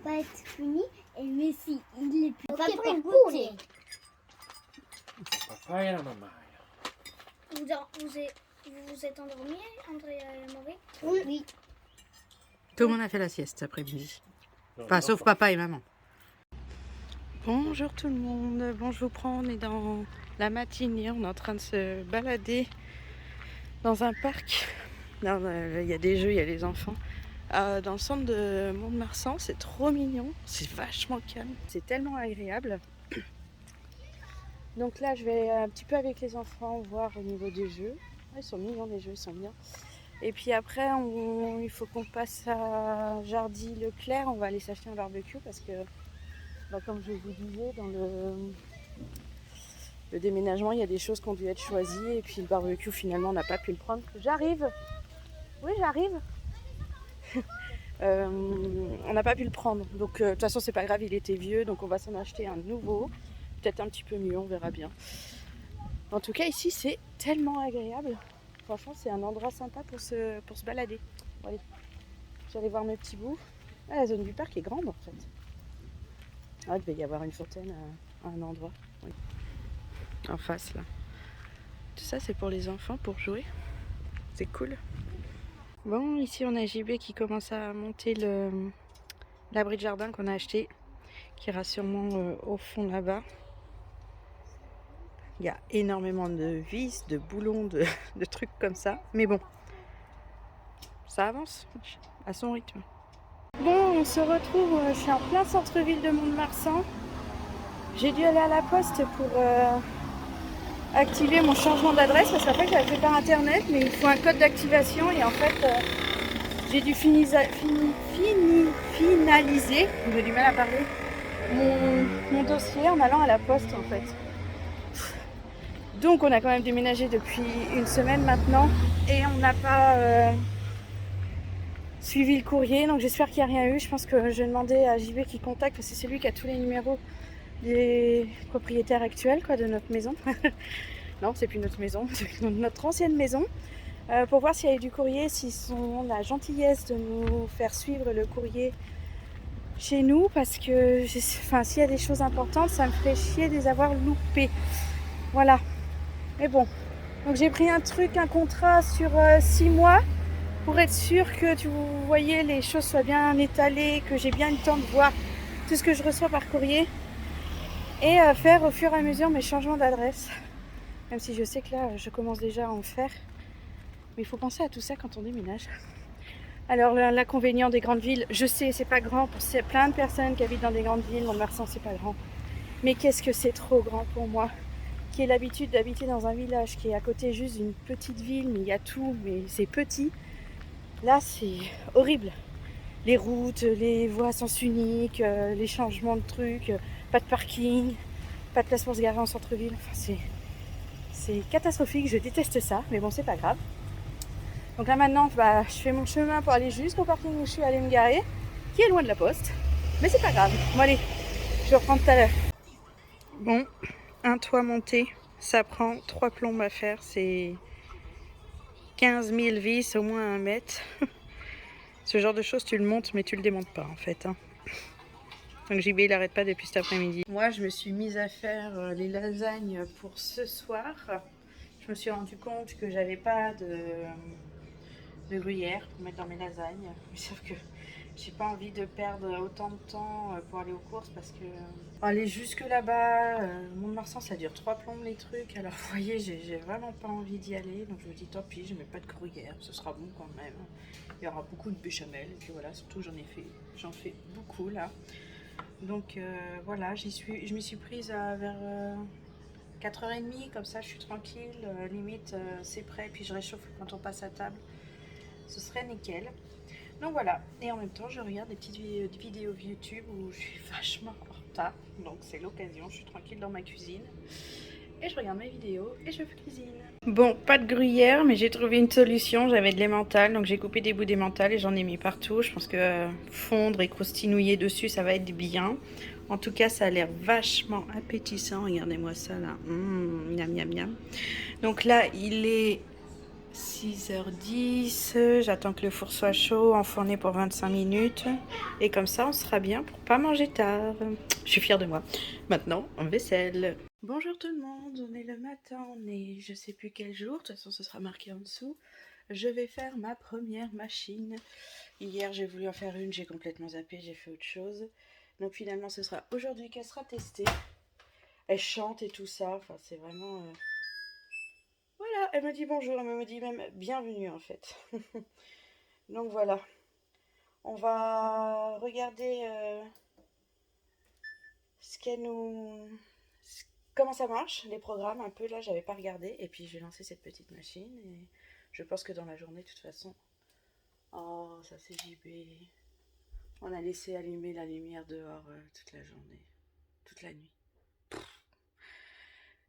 Pas être fini et Messi il est plus pas pour goûter. Papa et la maman. Vous êtes endormis, André et Maurice? Oui. Tout le monde a fait la sieste cet après-midi. Enfin sauf papa et maman. Bonjour tout le monde. Bon, je vous prends, on est dans la matinée, on est en train de se balader dans un parc. Il y a des jeux, il y a des enfants. Dans le centre de Mont-de-Marsan, c'est trop mignon, c'est vachement calme, c'est tellement agréable. Donc là, je vais un petit peu avec les enfants voir au niveau des jeux. Ils sont mignons, les jeux, ils sont bien. Et puis après, il faut qu'on passe à Jardy Leclerc, on va aller s'acheter un barbecue parce que, comme je vous disais, dans le déménagement, il y a des choses qui ont dû être choisies et puis le barbecue, finalement, on n'a pas pu le prendre. J'arrive. Oui, j'arrive. On n'a pas pu le prendre, donc de toute façon c'est pas grave, il était vieux, donc on va s'en acheter un nouveau, peut-être un petit peu mieux, on verra bien. En tout cas ici c'est tellement agréable, franchement c'est un endroit sympa pour se balader. Bon, allez, j'allais voir mes petits bouts. Ah, la zone du parc est grande en fait. Ah, il devait y avoir une fontaine à un endroit, oui. En face là. Tout ça c'est pour les enfants, pour jouer, c'est cool. Bon, ici on a JB qui commence à monter l'abri de jardin qu'on a acheté, qui ira sûrement au fond là-bas. Il y a énormément de vis, de boulons, de trucs comme ça. Mais bon, ça avance à son rythme. Bon, on se retrouve, je suis en plein centre-ville de Mont-de-Marsan. J'ai dû aller à la poste pour activer mon changement d'adresse parce qu'en fait j'avais fait par internet, mais il faut un code d'activation et en fait j'ai dû finaliser, j'ai du mal à parler, mon dossier en allant à la poste en fait. Donc on a quand même déménagé depuis une semaine maintenant et on n'a pas suivi le courrier, donc j'espère qu'il n'y a rien eu. Je pense que je vais demander à JB qui contacte parce que c'est lui qui a tous les numéros des propriétaires actuels de notre maison. Non, c'est plus notre maison, c'est notre ancienne maison. Pour voir s'il y a eu du courrier, s'ils ont la gentillesse de nous faire suivre le courrier chez nous, parce que s'il y a des choses importantes, ça me ferait chier de les avoir loupées. Voilà. Mais bon, donc j'ai pris un contrat sur 6 mois pour être sûr que vous voyez les choses soient bien étalées, que j'ai bien eu le temps de voir tout ce que je reçois par courrier et faire au fur et à mesure mes changements d'adresse. Même si je sais que là, je commence déjà à en faire. Mais il faut penser à tout ça quand on déménage. Alors l'inconvénient des grandes villes, je sais, c'est pas grand pour plein de personnes qui habitent dans des grandes villes. Mont-de-Marsan, c'est pas grand. Mais qu'est-ce que c'est trop grand pour moi, qui ai l'habitude d'habiter dans un village qui est à côté juste d'une petite ville, mais il y a tout, mais c'est petit. Là, c'est horrible. Les routes, les voies à sens unique, les changements de trucs, pas de parking. pas de place pour se garer en centre-ville. Enfin, c'est catastrophique, je déteste ça, mais bon, c'est pas grave. Donc là maintenant, bah, je fais mon chemin pour aller jusqu'au parking où je suis allée me garer, qui est loin de la poste, mais c'est pas grave. Bon allez, je reprends tout à l'heure. Bon, un toit monté, ça prend 3 plombes à faire, c'est 15 000 vis, au moins 1 mètre. Ce genre de choses, tu le montes, mais tu le démontes pas en fait. Hein. Donc JB, il arrête pas depuis cet après-midi. Moi, je me suis mise à faire les lasagnes pour ce soir. Je me suis rendu compte que j'avais pas de gruyère pour mettre dans mes lasagnes. Sauf que j'ai pas envie de perdre autant de temps pour aller aux courses parce que aller jusque là-bas, Mont-de-Marsan, ça dure 3 plombes les trucs. Alors vous voyez, j'ai vraiment pas envie d'y aller. Donc je me dis tant pis, je mets pas de gruyère, ce sera bon quand même. Il y aura beaucoup de béchamel et puis voilà, surtout j'en fais beaucoup là. Donc voilà, je m'y suis prise vers 4h30, comme ça je suis tranquille, limite c'est prêt, puis je réchauffe quand on passe à table. Ce serait nickel. Donc voilà, et en même temps je regarde des petites vidéos YouTube où je suis vachement en retard. Donc c'est l'occasion, je suis tranquille dans ma cuisine. Et je regarde mes vidéos et je cuisine. Bon, pas de gruyère, mais j'ai trouvé une solution. J'avais de l'emmental, donc j'ai coupé des bouts d'emmental et j'en ai mis partout. Je pense que fondre et croustinouiller dessus, ça va être bien. En tout cas, ça a l'air vachement appétissant. Regardez-moi ça là. Miam, miam, miam. Donc là, il est 6h10. J'attends que le four soit chaud, enfourné pour 25 minutes. Et comme ça, on sera bien pour pas manger tard. Je suis fière de moi. Maintenant, en vaisselle. Bonjour tout le monde, on est le matin, on est je sais plus quel jour, de toute façon ce sera marqué en dessous. Je vais faire ma première machine. Hier j'ai voulu en faire une, j'ai complètement zappé, j'ai fait autre chose. Donc finalement ce sera aujourd'hui qu'elle sera testée. Elle chante et tout ça, enfin c'est vraiment... Voilà, elle me dit bonjour, elle me dit même bienvenue en fait. Donc voilà, on va regarder ce qu'elle nous... Comment ça marche, les programmes, un peu là, j'avais pas regardé. Et puis je vais lancer cette petite machine. Et je pense que dans la journée, de toute façon. Oh, ça c'est JB. On a laissé allumer la lumière dehors toute la journée. Toute la nuit.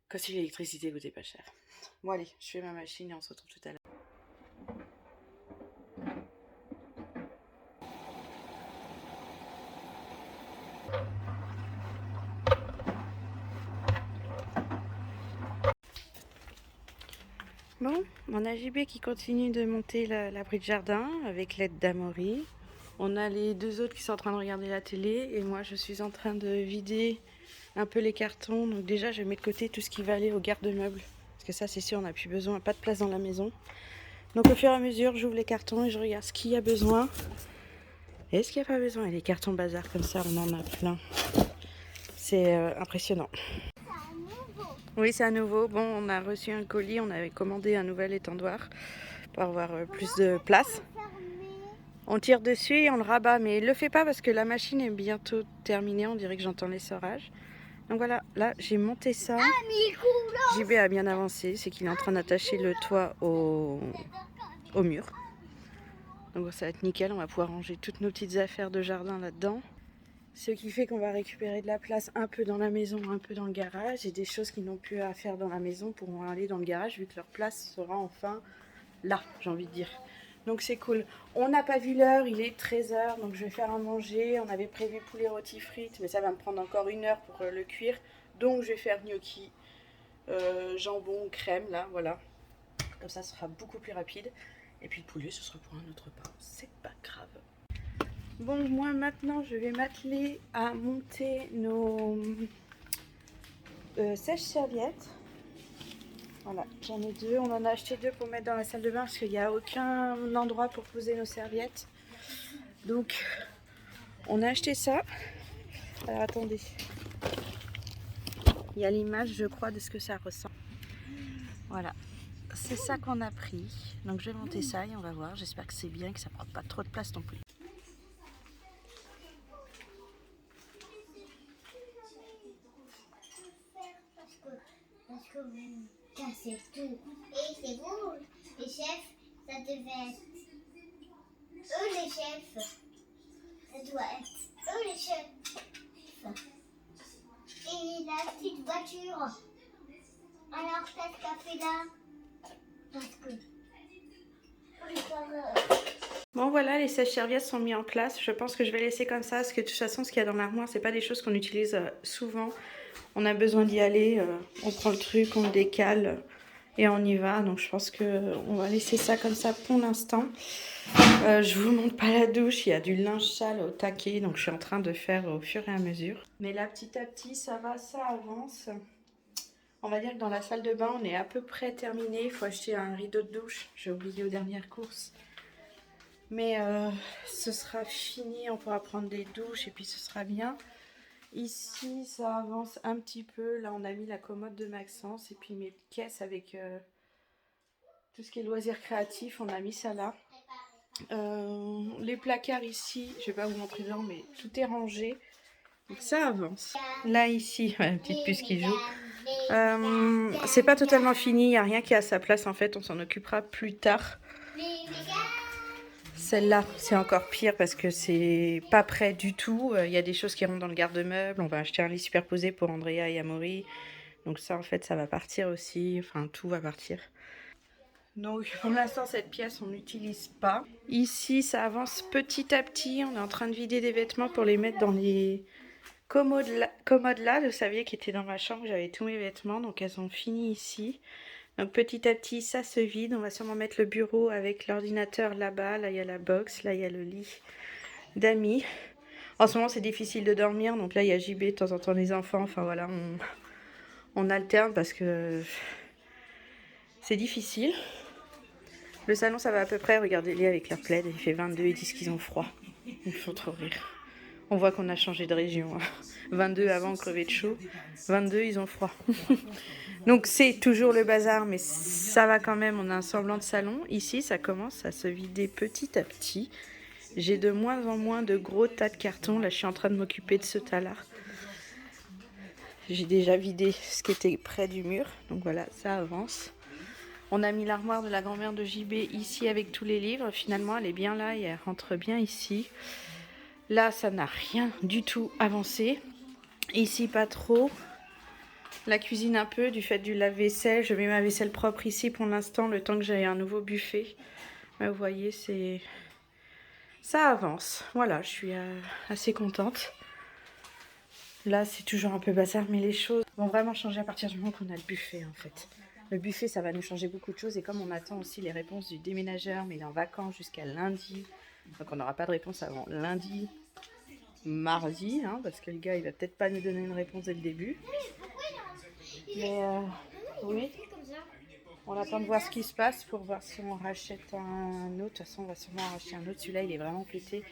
Comme si l'électricité coûtait pas cher. Bon, allez, je fais ma machine et on se retrouve tout à l'heure. Bon, on a JB qui continue de monter l'abri de jardin avec l'aide d'Amaury. On a les 2 autres qui sont en train de regarder la télé et moi je suis en train de vider un peu les cartons. Donc déjà je mets de côté tout ce qui va aller au garde-meubles. Parce que ça c'est sûr, on n'a plus besoin, pas de place dans la maison. Donc au fur et à mesure j'ouvre les cartons et je regarde ce qu'il y a besoin. Et ce qu'il n'y a pas besoin. Et les cartons bazar comme ça, on en a plein. C'est impressionnant. Oui, c'est à nouveau. Bon, on a reçu un colis, on avait commandé un nouvel étendoir pour avoir plus de place. On tire dessus et on le rabat, mais il le fait pas parce que la machine est bientôt terminée, on dirait que j'entends l'essorage. Donc voilà, là j'ai monté ça. JB a bien avancé, c'est qu'il est en train d'attacher le toit au mur. Donc ça va être nickel, on va pouvoir ranger toutes nos petites affaires de jardin là-dedans. Ce qui fait qu'on va récupérer de la place un peu dans la maison, un peu dans le garage. Et des choses qui n'ont plus à faire dans la maison pourront aller dans le garage vu que leur place sera enfin là, j'ai envie de dire. Donc c'est cool. On n'a pas vu l'heure, il est 13h, donc je vais faire à manger. On avait prévu poulet rôti frites, mais ça va me prendre encore 1 heure pour le cuire. Donc je vais faire gnocchi, jambon, crème, là, voilà. Comme ça, ce sera beaucoup plus rapide. Et puis le poulet, ce sera pour un autre repas. C'est pas grave. Bon, moi maintenant je vais m'atteler à monter nos sèche-serviettes. Voilà, j'en ai 2. On en a acheté 2 pour mettre dans la salle de bain parce qu'il n'y a aucun endroit pour poser nos serviettes. Donc, on a acheté ça. Alors attendez. Il y a l'image, je crois, de ce que ça ressemble. Voilà. C'est ça qu'on a pris. Donc je vais monter ça et on va voir. J'espère que c'est bien et que ça ne prend pas trop de place non plus. Parce que vous cassez tout. Et c'est vous, les chefs, ça devait être eux les chefs. Ça doit être eux les chefs. Et la petite voiture. Alors, qu'est-ce qu'a fait là? Parce que... Bon voilà, les sèches-serviettes sont mis en place. Je pense que je vais laisser comme ça parce que de toute façon ce qu'il y a dans l'armoire c'est pas des choses qu'on utilise souvent. On a besoin d'y aller, on prend le truc, on le décale et on y va. Donc je pense qu'on va laisser ça comme ça pour l'instant. Je vous montre pas la douche, il y a du linge sale au taquet. Donc je suis en train de faire au fur et à mesure. Mais là petit à petit ça va, ça avance. On va dire que dans la salle de bain on est à peu près terminé. Il faut acheter un rideau de douche, j'ai oublié aux dernières courses. Mais ce sera fini, on pourra prendre des douches et puis ce sera bien. Ici, ça avance un petit peu. Là, on a mis la commode de Maxence et puis mes caisses avec tout ce qui est loisirs créatifs. On a mis ça là. Les placards ici, je vais pas vous montrer dedans, mais tout est rangé. Donc ça avance. Là, ici, la petite puce qui joue. C'est pas totalement fini, il n'y a rien qui est à sa place en fait. On s'en occupera plus tard. Celle-là, c'est encore pire parce que c'est pas prêt du tout. Il y a des choses qui rentrent dans le garde-meuble. On va acheter un lit superposé pour Andrea et Amaury. Donc ça, en fait, ça va partir aussi. Enfin, tout va partir. Donc, pour l'instant, cette pièce, on n'utilise pas. Ici, ça avance petit à petit. On est en train de vider des vêtements pour les mettre dans les commodes là. Vous saviez qui étaient dans ma chambre. J'avais tous mes vêtements. Donc, elles ont fini ici. Donc petit à petit ça se vide, on va sûrement mettre le bureau avec l'ordinateur là-bas, là il y a la box, là il y a le lit d'Ami. En ce moment c'est difficile de dormir, donc là il y a JB de temps en temps les enfants, enfin voilà, on alterne parce que c'est difficile. Le salon ça va à peu près, regardez-les avec leur plaid, il fait 22, ils disent qu'ils ont froid, ils font trop rire. On voit qu'on a changé de région, 22 avant on crevait de chaud, 22 ils ont froid. Donc c'est toujours le bazar, mais ça va quand même, on a un semblant de salon. Ici, ça commence à se vider petit à petit. J'ai de moins en moins de gros tas de cartons. Là, je suis en train de m'occuper de ce tas-là. J'ai déjà vidé ce qui était près du mur. Donc voilà, ça avance. On a mis l'armoire de la grand-mère de JB ici avec tous les livres. Finalement, elle est bien là et elle rentre bien ici. Là, ça n'a rien du tout avancé. Ici, pas trop. La cuisine un peu, du fait du lave-vaisselle. Je mets ma vaisselle propre ici pour l'instant, le temps que j'ai un nouveau buffet. Mais vous voyez, ça avance. Voilà, je suis assez contente. Là, c'est toujours un peu bazar, mais les choses vont vraiment changer à partir du moment qu'on a le buffet, en fait. Le buffet, ça va nous changer beaucoup de choses. Et comme on attend aussi les réponses du déménageur, mais il est en vacances jusqu'à lundi. Donc on n'aura pas de réponse avant lundi, mardi, hein, parce que le gars, il va peut-être pas nous donner une réponse dès le début. Mais oui, on attend de voir ce qui se passe pour voir si on rachète un autre. De toute façon, on va sûrement en racheter un autre. Celui-là, il est vraiment pété.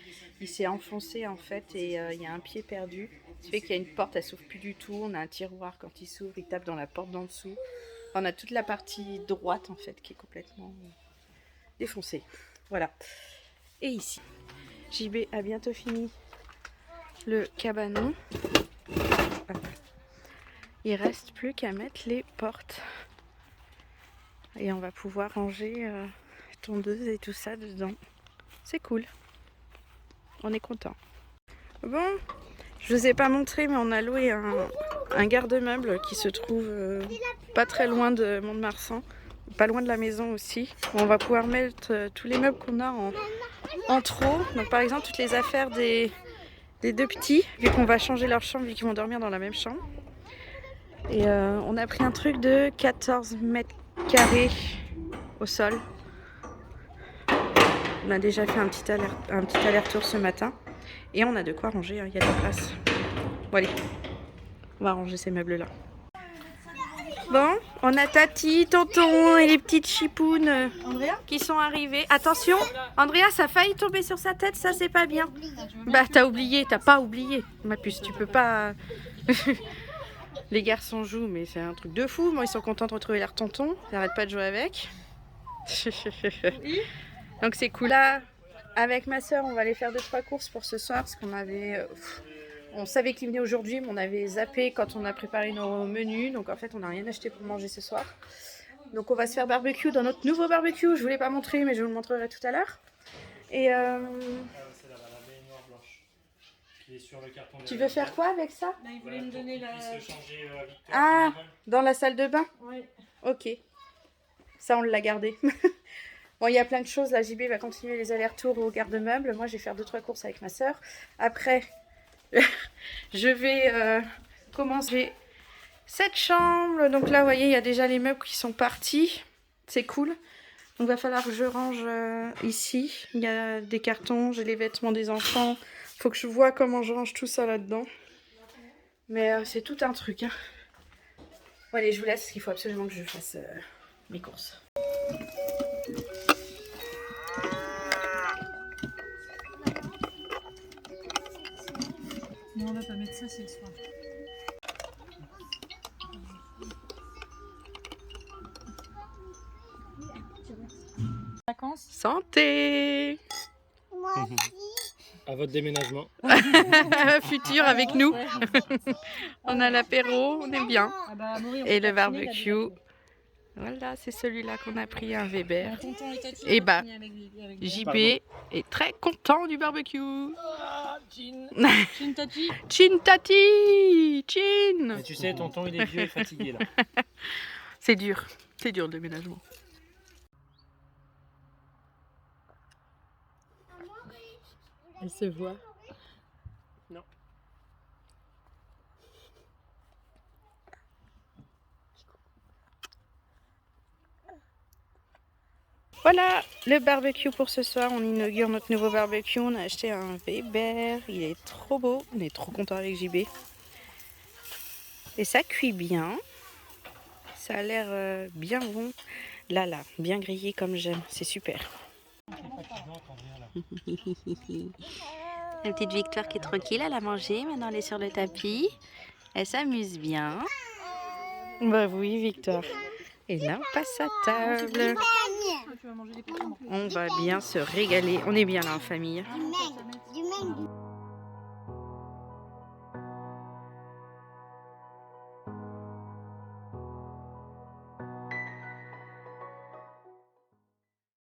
Il s'est enfoncé en fait et il y a un pied perdu. Ce qui fait qu'il y a une porte, elle s'ouvre plus du tout. On a un tiroir, quand il s'ouvre, il tape dans la porte d'en dessous. On a toute la partie droite en fait qui est complètement défoncée. Voilà. Et ici, JB a bientôt fini le cabanon. Il reste plus qu'à mettre les portes. Et on va pouvoir ranger tondeuse et tout ça dedans. C'est cool. On est content. Bon, je vous ai pas montré, mais on a loué un garde-meuble qui se trouve pas très loin de Mont-de-Marsan. Pas loin de la maison aussi. On va pouvoir mettre tous les meubles qu'on a en trop. Donc par exemple toutes les affaires des deux petits, vu qu'on va changer leur chambre, vu qu'ils vont dormir dans la même chambre. Et on a pris un truc de 14 mètres carrés au sol. On a déjà fait un petit aller-retour ce matin. Et on a de quoi ranger, hein, il y a de la place. Bon allez, on va ranger ces meubles-là. Bon, on a Tati, Tonton et les petites chipounes qui sont arrivées. Attention, Andrea, ça a failli tomber sur sa tête, ça c'est pas bien. Bah t'as oublié, t'as pas oublié. Ma puce, tu peux pas... Les garçons jouent, mais c'est un truc de fou. Moi, ils sont contents de retrouver leur tonton. Ils n'arrêtent pas de jouer avec. Donc c'est cool. Là, avec ma soeur, on va aller faire 2-3 courses pour ce soir. Parce qu'on avait... on savait qu'ils venaient aujourd'hui, mais on avait zappé quand on a préparé nos menus. Donc en fait, on n'a rien acheté pour manger ce soir. Donc on va se faire barbecue dans notre nouveau barbecue. Je ne vous l'ai pas montré, mais je vous le montrerai tout à l'heure. Et... qui est sur le carton de Tu veux faire quoi avec ça? Là, il Voilà, voulait me pour donner qu'il la... puisse changer Victor. Ah, tout le monde. dans la salle de bain? Ouais. Ok. Ça, on l'a gardé. Bon, il y a plein de choses. Là, JB va continuer les allers-retours au garde-meubles. Moi, je vais faire 2-3 courses avec ma soeur. Après, je vais commencer cette chambre. Donc là, vous voyez, il y a déjà les meubles qui sont partis. C'est cool. Donc, il va falloir que je range ici. Il y a des cartons, j'ai les vêtements des enfants. Faut que je vois comment je range tout ça là-dedans. Mais c'est tout un truc. Hein. Bon, allez, je vous laisse parce qu'il faut absolument que je fasse mes courses. Non, on va pas mettre ça, c'est le soir. Vacances. Santé. Moi aussi. À votre déménagement. Futur avec nous. On a l'apéro, on est bien. Ah bah, Amaury, on Et peut le pas finir, barbecue. Voilà, c'est celui-là qu'on a pris, un Weber. Tonton et Tati, Et on bah, finit avec JB est très content du barbecue. Ah, Jean. Chin Tati. Chin tati, chin. Mais tu sais, tonton, il est vieux et fatigué là. C'est dur le déménagement. Elle se voit. Non. Voilà le barbecue pour ce soir. On inaugure notre nouveau barbecue. On a acheté un Weber. Il est trop beau. On est trop content avec JB. Et ça cuit bien. Ça a l'air bien bon. Là, bien grillé comme j'aime. C'est super. La petite Victoire qui est tranquille, elle a mangé. Maintenant, elle est sur le tapis. Elle s'amuse bien. Bah oui, Victoire. Et là, on passe à table. Tu vas manger des poissons. On va bien se régaler. On est bien là en famille. Du même.